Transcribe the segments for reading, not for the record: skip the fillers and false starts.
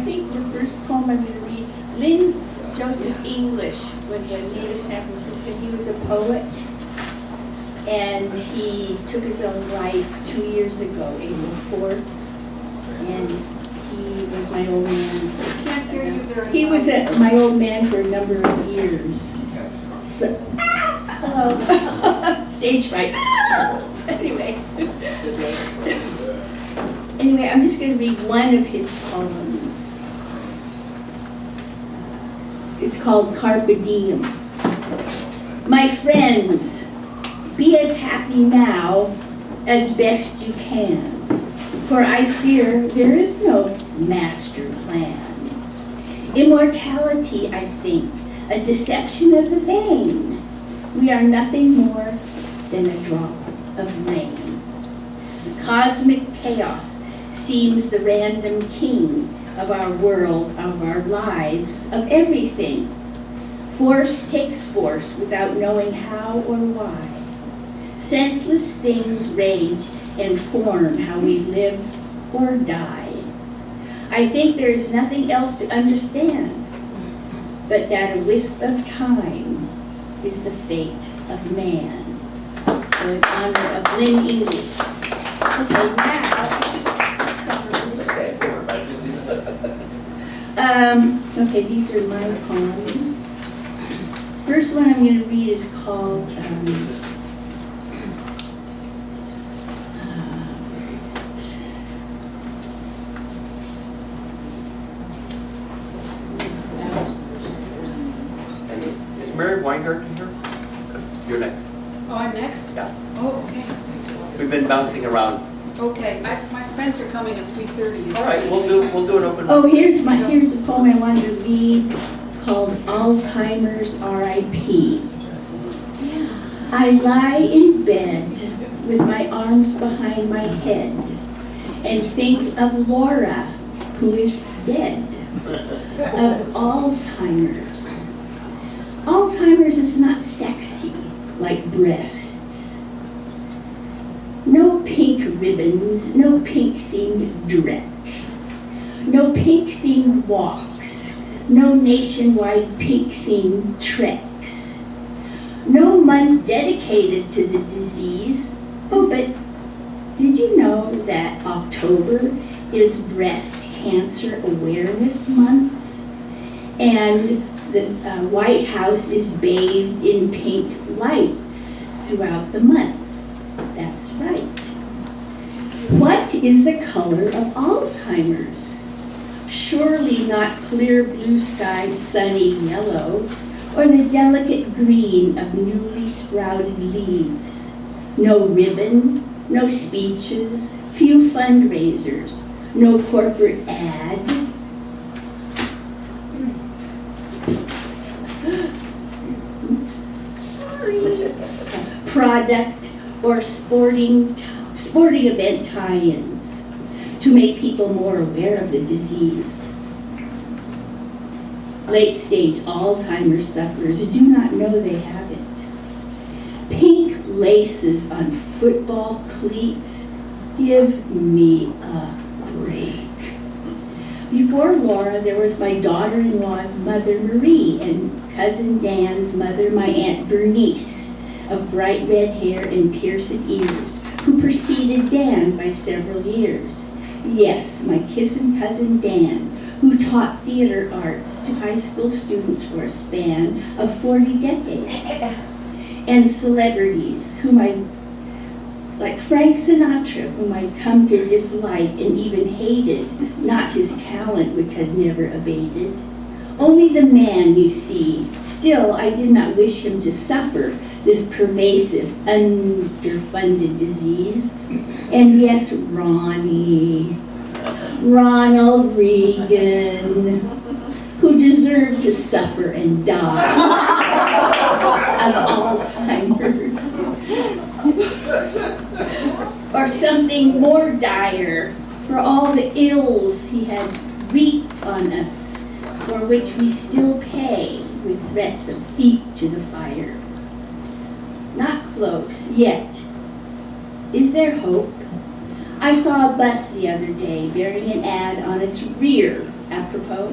I think the first poem I'm going to read, Lynn Joseph English was a native San Francisco. He was a poet, and he took his own life 2 years ago, April 4th, and he was my old man. I can't hear you very He was well. my old man for a number of years. So, hello. Stage fright. Anyway. Anyway, I'm just going to read one of his poems. It's called Carpedeal. My friends, be as happy now as best you can, for I fear there is no master plan. Immortality, I think, a deception of the vain. We are nothing more than a drop of rain. Cosmic chaos seems the random king of our world, of our lives, of everything. Force takes force without knowing how or why. Senseless things rage and form how we live or die. I think there is nothing else to understand, but that a wisp of time is the fate of man. So in honor of Lynn English. Okay, now. Okay, these are my poems. First one I'm going to read is called Is Mary Weingart in here? You're next. Oh, I'm next? Yeah. Oh, okay. We've been bouncing around. Okay, my friends are coming at 3:30. All right, we'll do an open. Oh, here's a poem I wanted to read called Alzheimer's R.I.P. I lie in bed with my arms behind my head and think of Laura, who is dead, of Alzheimer's. Alzheimer's is not sexy like breasts. No pink ribbons, no pink-themed dress, no pink-themed walks, no nationwide pink-themed treks, no month dedicated to the disease. Oh, but did you know that October is Breast Cancer Awareness Month? And the White House is bathed in pink lights throughout the month. That's right. What is the color of Alzheimer's? Surely not clear blue sky, sunny yellow, or the delicate green of newly sprouted leaves. No ribbon, no speeches, few fundraisers, no corporate ad. Sorry. Product or sporting event tie-ins to make people more aware of the disease. Late-stage Alzheimer's sufferers do not know they have it. Pink laces on football cleats give me a break. Before Laura, there was my daughter-in-law's mother, Marie, and cousin Dan's mother, my Aunt Bernice, of bright red hair and pierced ears, who preceded Dan by several years. Yes, my kissing cousin Dan, who taught theater arts to high school students for a span of 40 decades. And celebrities like Frank Sinatra, whom I'd come to dislike and even hated, not his talent, which had never abated. Only the man, you see. Still, I did not wish him to suffer this pervasive, underfunded disease. And yes, Ronald Reagan, who deserved to suffer and die of Alzheimer's. Or something more dire, for all the ills he had wreaked on us, for which we still pay with threats of feet to the fire. Not close yet. Is there hope? I saw a bus the other day bearing an ad on its rear apropos,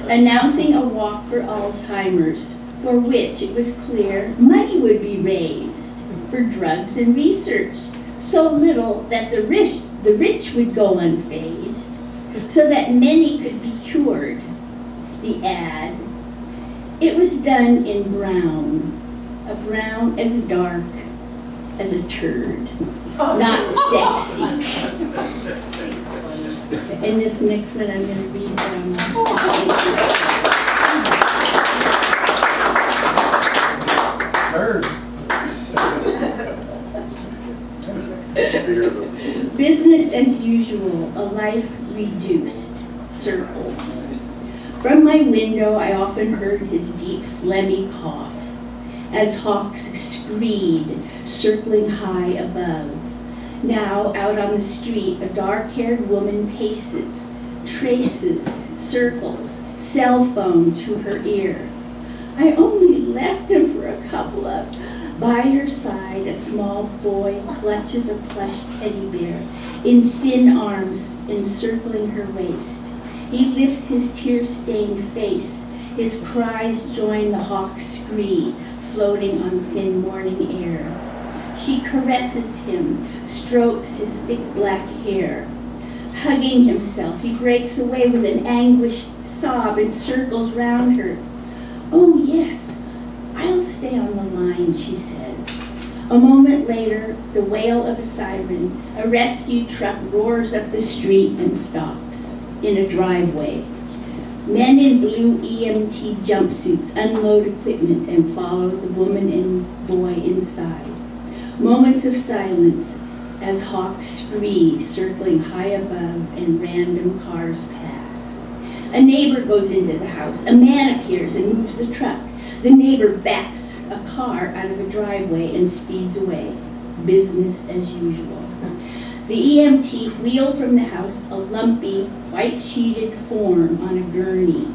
announcing a walk for Alzheimer's, for which it was clear money would be raised for drugs and research, so little that the rich would go unfazed, so that many could be cured. The ad, it was done in brown, a brown as dark as a turd, not sexy. And this next one I'm going to read from. Business as usual, a life reduced, circles. From my window I often heard his deep phlegmy cough, as hawks screed, circling high above. Now, out on the street, a dark-haired woman paces, traces, circles, cell phone to her ear. I only left him for a couple of. By her side, a small boy clutches a plush teddy bear in thin arms encircling her waist. He lifts his tear-stained face. His cries join the hawk's screed, floating on thin morning air. She caresses him, strokes his thick black hair. Hugging himself, he breaks away with an anguished sob and circles round her. Oh yes, I'll stay on the line, she says. A moment later, the wail of a siren, a rescue truck roars up the street and stops in a driveway. Men in blue EMT jumpsuits unload equipment and follow the woman and boy inside. Moments of silence as hawks screed, circling high above and random cars pass. A neighbor goes into the house. A man appears and moves the truck. The neighbor backs a car out of a driveway and speeds away. Business as usual. The EMT wheel from the house a lumpy, white-sheeted form on a gurney.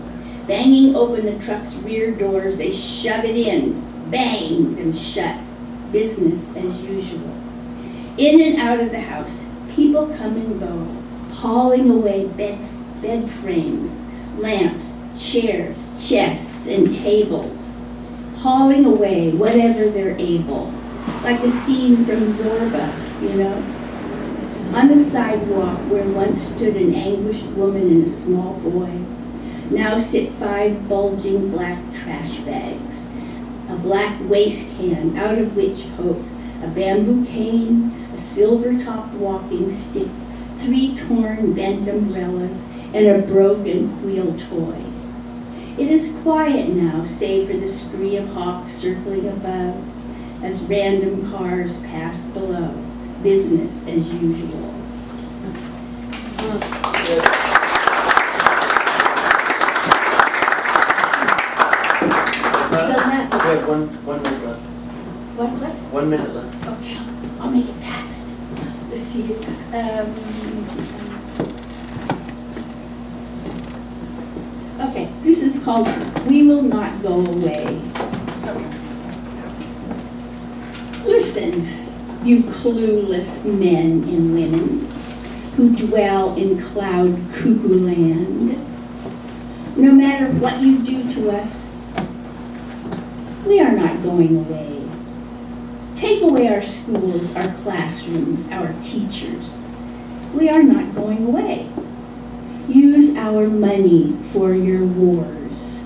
Banging open the truck's rear doors, they shove it in, bang, and shut. Business as usual. In and out of the house, people come and go, hauling away bed frames, lamps, chairs, chests, and tables. Hauling away whatever they're able. Like a scene from Zorba, you know? On the sidewalk where once stood an anguished woman and a small boy, now sit 5 bulging black trash bags, a black waste can out of which poke a bamboo cane, a silver-topped walking stick, 3 torn bent umbrellas, and a broken wheel toy. It is quiet now, save for the scree of hawks circling above as random cars pass below. Business as usual. We have one minute left. What? 1 minute left. Okay, I'll make it fast. Let's see. Okay, this is called We Will Not Go Away. Listen, you clueless men and women who dwell in cloud cuckoo land. No matter what you do to us, we are not going away. Take away our schools, our classrooms, our teachers. We are not going away. Use our money for your wars.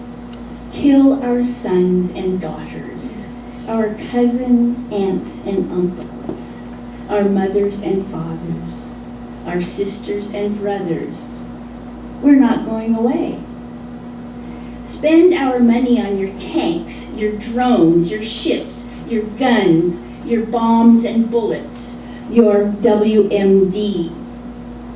Kill our sons and daughters, our cousins, aunts, and uncles, our mothers and fathers, our sisters and brothers. We're not going away. Spend our money on your tanks, your drones, your ships, your guns, your bombs and bullets, your WMD,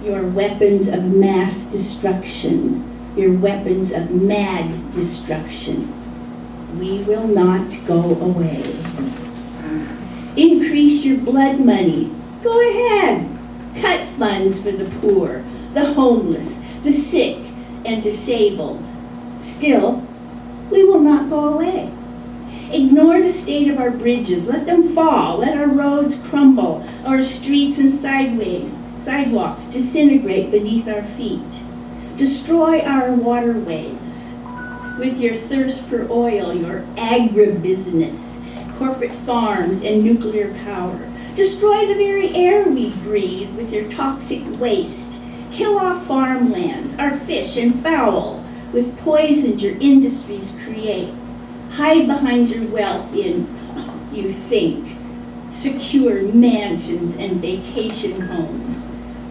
your weapons of mass destruction, your weapons of mad destruction. We will not go away. Increase your blood money. Go ahead. Cut funds for the poor, the homeless, the sick, and disabled. Still, we will not go away. Ignore the state of our bridges. Let them fall. Let our roads crumble, our streets and sidewalks disintegrate beneath our feet. Destroy our waterways with your thirst for oil, your agribusiness, corporate farms, and nuclear power. Destroy the very air we breathe with your toxic waste. Kill off farmlands, our fish and fowl, with poisons your industries create. Hide behind your wealth in, you think, secure mansions and vacation homes,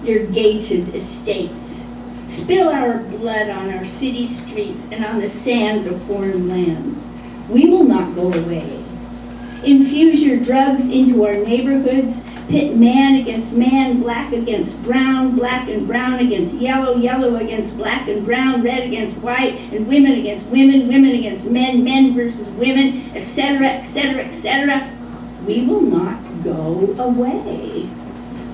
your gated estates. Spill our blood on our city streets and on the sands of foreign lands. We will not go away. Infuse your drugs into our neighborhoods, pit man against man, black against brown, black and brown against yellow, yellow against black and brown, red against white, and women against women, women against men, men versus women, etc., etc., etc. We will not go away.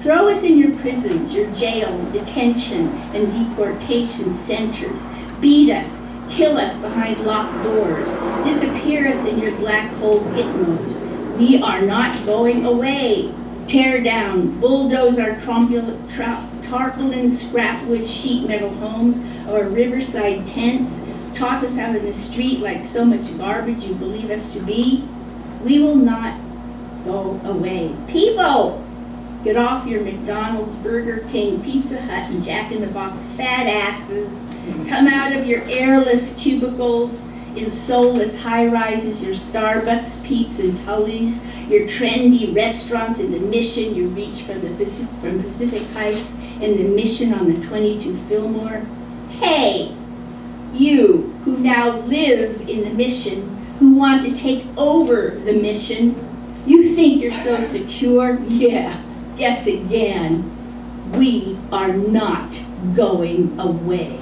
Throw us in your prisons, your jails, detention, and deportation centers. Beat us, kill us behind locked doors. Disappear us in your black hole gitmos. We are not going away. Tear down, bulldoze our tarpaulin, scrapwood, sheet metal homes, or riverside tents. Toss us out in the street like so much garbage you believe us to be. We will not go away. People! Get off your McDonald's, Burger King, Pizza Hut, and Jack in the Box fat asses. Come out of your airless cubicles in soulless high-rises, your Starbucks, Pete's, and Tully's, your trendy restaurants in the Mission you reach from Pacific Heights and the Mission on the 22 Fillmore. Hey, you who now live in the Mission, who want to take over the Mission, you think you're so secure? Yeah. Guess again, we are not going away.